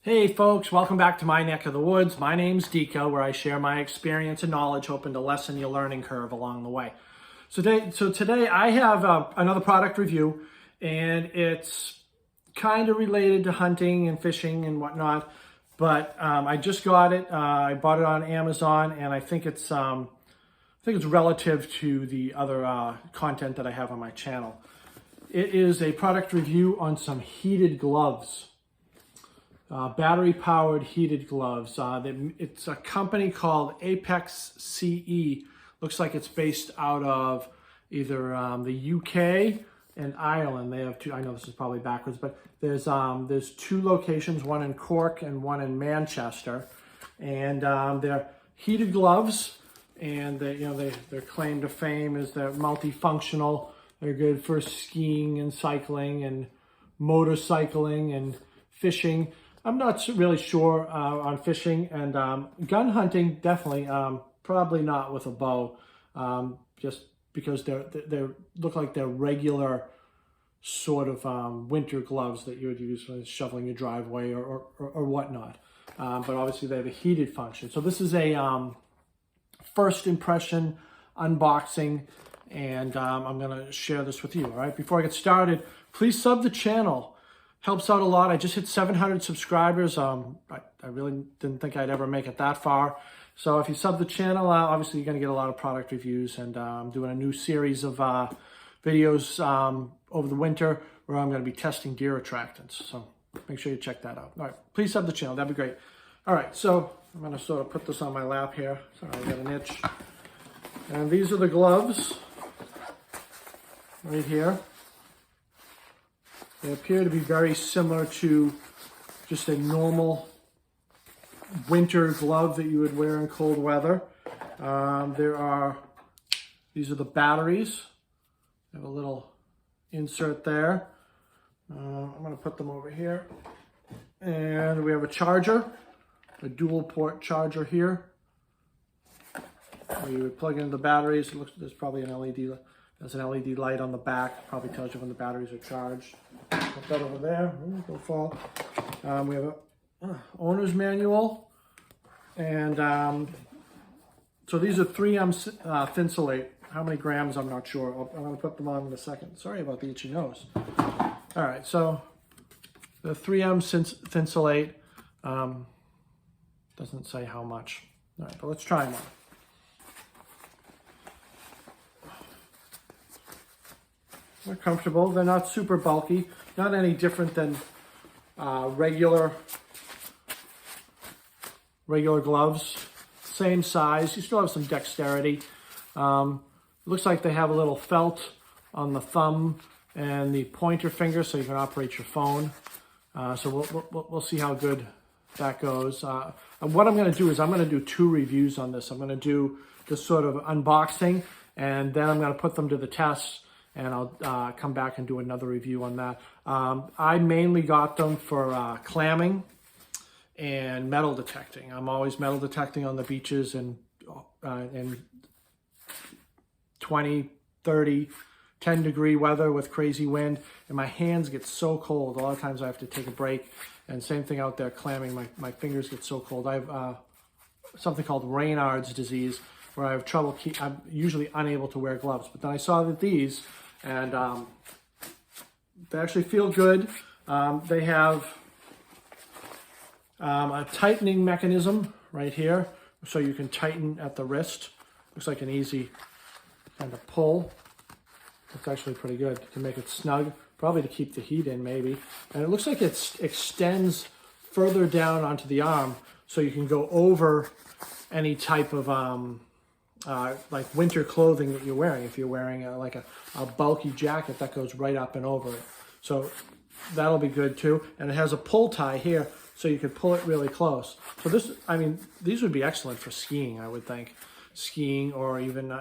Hey folks, welcome back to my neck of the woods. My name's Deco, where I share my experience and knowledge, hoping to lessen your learning curve along the way. So today I have another product review, and it's kind of related to hunting and fishing and whatnot. But I just got it. I bought it on Amazon, and I think it's relative to the other content that I have on my channel. It is a product review on some heated gloves. Battery-powered heated gloves. It's a company called Apex CE. Looks like it's based out of either the UK and Ireland. They have two. I know this is probably backwards, but there's two locations, one in Cork and one in Manchester, and they're heated gloves. And their claim to fame is they're multifunctional. They're good for skiing and cycling and motorcycling and fishing. I'm not really sure on fishing, and gun hunting, definitely, probably not with a bow, just because they look like they're regular sort of winter gloves that you would use for shoveling your driveway or whatnot. But obviously they have a heated function. So this is a first impression unboxing, and I'm gonna share this with you. All right, before I get started, please sub the channel. Helps out a lot. I just hit 700 subscribers. I really didn't think I'd ever make it that far. So if you sub the channel, obviously you're going to get a lot of product reviews, and I'm doing a new series of videos over the winter where I'm going to be testing deer attractants. So make sure you check that out. All right, please sub the channel. That'd be great. All right, so I'm going to sort of put this on my lap here. Sorry, I got an itch. And these are the gloves right here. They appear to be very similar to just a normal winter glove that you would wear in cold weather. These are the batteries. I have a little insert there. I'm going to put them over here. And we have a charger, a dual port charger here, where you would plug in the batteries. It looks, there's probably an LED. There's an LED light on the back. Probably tells you when the batteries are charged. Put that over there. Don't fall. We have a owner's manual, and so these are 3M Thinsulate. How many grams? I'm not sure. I'm going to put them on in a second. Sorry about the itchy nose. All right, so the 3M Thinsulate doesn't say how much. All right, but let's try them on. They're comfortable. They're not super bulky. Not any different than regular gloves. Same size. You still have some dexterity. Looks like they have a little felt on the thumb and the pointer finger, so you can operate your phone. So we'll see how good that goes. What I'm going to do is I'm going to do two reviews on this. I'm going to do this sort of unboxing, and then I'm going to put them to the test, and I'll come back and do another review on that. I mainly got them for clamming and metal detecting. I'm always metal detecting on the beaches in 20, 30, 10-degree weather with crazy wind, and my hands get so cold. A lot of times I have to take a break, and same thing out there clamming. My fingers get so cold. I have something called Raynaud's disease, where I have trouble, I'm usually unable to wear gloves. But then I saw that these, and they actually feel good. They have a tightening mechanism right here, so you can tighten at the wrist. Looks like an easy kind of pull. It's actually pretty good. You can make it snug, probably to keep the heat in maybe. And it looks like it extends further down onto the arm, so you can go over any type of like winter clothing that you're wearing. If you're wearing like a bulky jacket, that goes right up and over it. So that'll be good too. And it has a pull tie here, so you could pull it really close. So this, I mean, these would be excellent for skiing, I would think. Skiing or even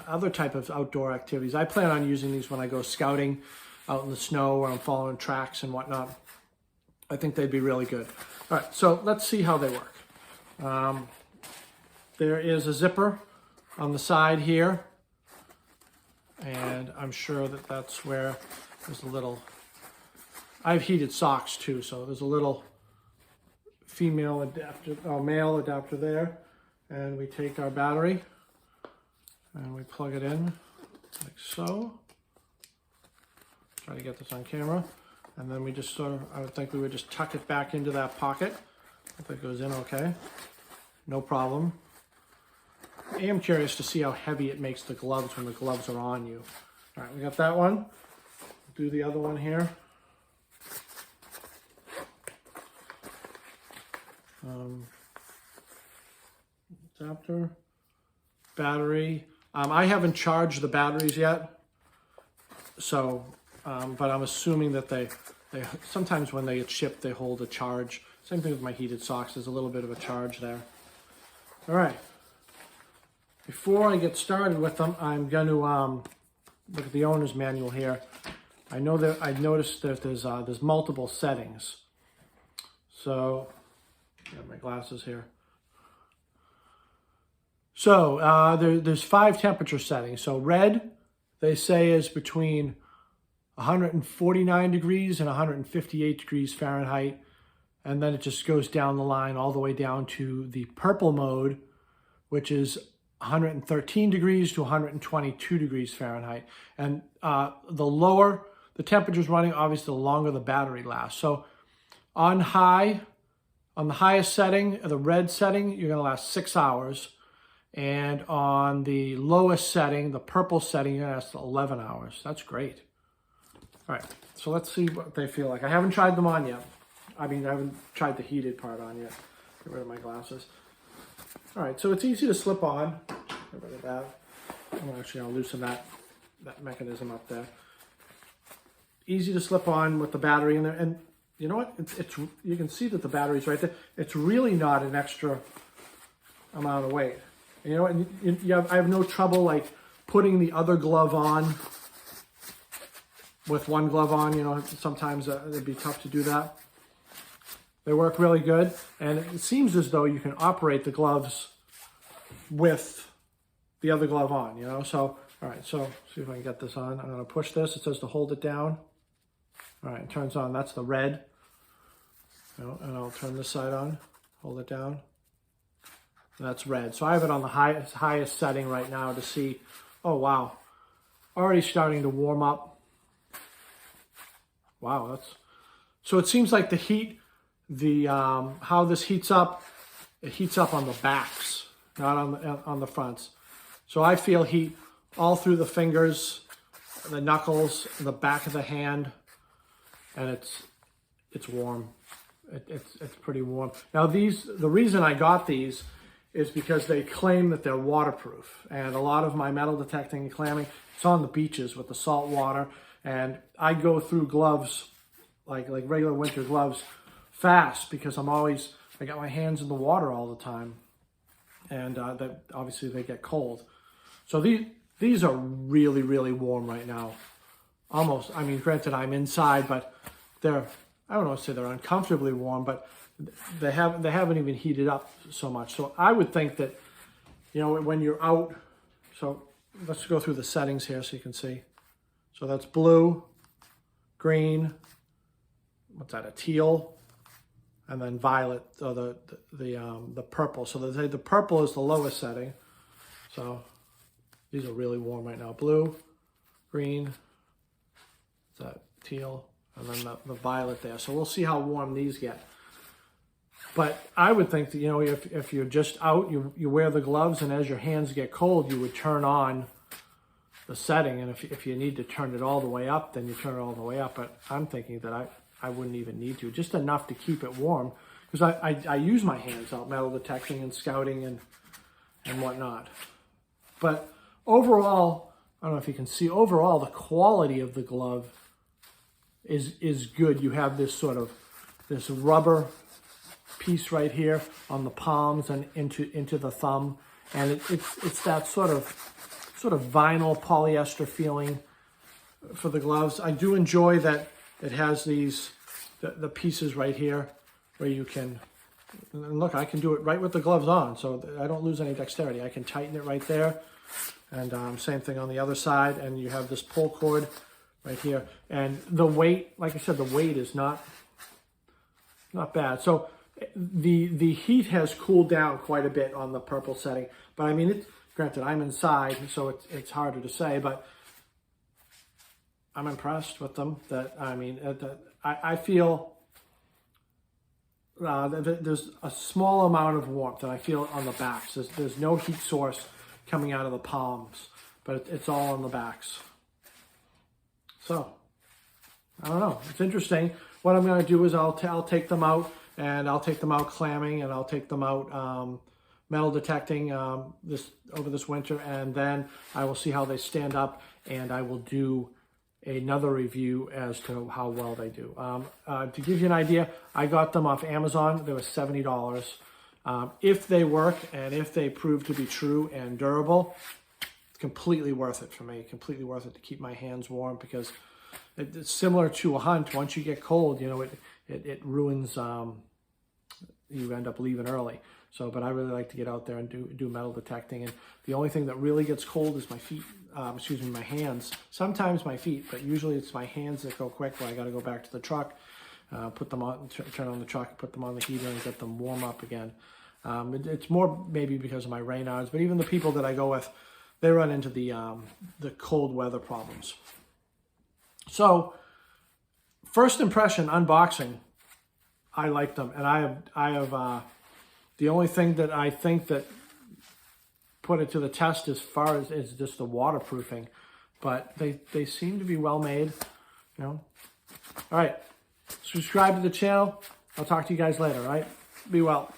other type of outdoor activities. I plan on using these when I go scouting out in the snow, or I'm following tracks and whatnot. I think they'd be really good. All right, so let's see how they work. There is a zipper on the side here, and I'm sure that that's where there's a little, I have heated socks too, so there's a little female adapter, male adapter there. And we take our battery and we plug it in like so. Try to get this on camera. And then we just sort of, I would think we would just tuck it back into that pocket. If it goes in okay, no problem. I am curious to see how heavy it makes the gloves when the gloves are on you. All right, we got that one. Do the other one here. Adapter, battery. I haven't charged the batteries yet, so, but I'm assuming that they sometimes when they get shipped, they hold a charge. Same thing with my heated socks. There's a little bit of a charge there. All right. Before I get started with them, I'm going to look at the owner's manual here. I know that I noticed that there's multiple settings. So, I have my glasses here. So there's 5 temperature settings. So red, they say, is between 149 degrees and 158 degrees Fahrenheit. And then it just goes down the line all the way down to the purple mode, which is 113 degrees to 122 degrees Fahrenheit. And the lower the temperature's running, obviously the longer the battery lasts. So on the highest setting, the red setting, you're gonna last 6 hours. And on the lowest setting, the purple setting, you're gonna last 11 hours. That's great. All right, so let's see what they feel like. I haven't tried them on yet. I mean, I haven't tried the heated part on yet. Get rid of my glasses. All right, so it's easy to slip on. Get rid of that. I'll loosen that mechanism up there. Easy to slip on with the battery in there. And you know what? It's you can see that the battery's right there. It's really not an extra amount of weight. And you know what? I have no trouble like putting the other glove on with one glove on. You know, sometimes it'd be tough to do that. They work really good, and it seems as though you can operate the gloves with the other glove on, you know? So, all right, so see if I can get this on. I'm gonna push this. It says to hold it down. All right, it turns on. That's the red. You know, and I'll turn this side on, hold it down. That's red. So I have it on the highest setting right now to see, oh wow, already starting to warm up. Wow, so it seems like the heat, how this heats up, it heats up on the backs, not on the fronts. So I feel heat all through the fingers, the knuckles, the back of the hand, and it's warm. It's pretty warm. Now the reason I got these is because they claim that they're waterproof, and a lot of my metal detecting and clamming, it's on the beaches with the salt water, and I go through gloves like regular winter gloves fast because I got my hands in the water all the time, and that obviously they get cold. So these are really, really warm right now. Almost, I mean, granted I'm inside, but I don't know, say they're uncomfortably warm, but they haven't even heated up so much. So I would think that, you know, when you're out, so let's go through the settings here so you can see. So that's blue, green, what's that, a teal, and then violet, or the purple. So the purple is the lowest setting. So these are really warm right now. Blue, green, what's that, teal, and then the violet there. So we'll see how warm these get. But I would think that, you know, if you're just out, you wear the gloves, and as your hands get cold, you would turn on the setting. And if you need to turn it all the way up, then you turn it all the way up. But I'm thinking that I wouldn't even need to, just enough to keep it warm, because I use my hands out metal detecting and scouting and whatnot. But overall, I don't know if you can see, overall the quality of the glove is good. You have this sort of this rubber piece right here on the palms and into the thumb, and it's that sort of vinyl polyester feeling for the gloves. I do enjoy that it has the pieces right here where you can, and look, I can do it right with the gloves on, so I don't lose any dexterity. I can tighten it right there, and same thing on the other side, and you have this pull cord right here. And the weight, like I said, the weight is not bad. So the heat has cooled down quite a bit on the purple setting. But I mean, granted, I'm inside, so it's harder to say, but I'm impressed with them. I feel there's a small amount of warmth that I feel on the backs. There's no heat source coming out of the palms, but it's all on the backs. So, I don't know. It's interesting. What I'm going to do is I'll take them out, and I'll take them out clamming, and I'll take them out metal detecting over this winter, and then I will see how they stand up, and I will do another review as to how well they do. To give you an idea, I got them off Amazon. They were $70. If they work and if they prove to be true and durable, it's completely worth it for me. Completely worth it to keep my hands warm, because it's similar to a hunt. Once you get cold, you know, it ruins, you end up leaving early. So, but I really like to get out there and do metal detecting. And the only thing that really gets cold is my feet, my hands. Sometimes my feet, but usually it's my hands that go quick, where I got to go back to the truck, put them on, turn on the truck, put them on the heater and get them warm up again. It's more maybe because of my Raynaud's, but even the people that I go with, they run into the cold weather problems. So, first impression, unboxing, I like them. And I have the only thing that I think that put it to the test as far as is just the waterproofing, but they seem to be well made, you know. All right, subscribe to the channel. I'll talk to you guys later, all right? Be well.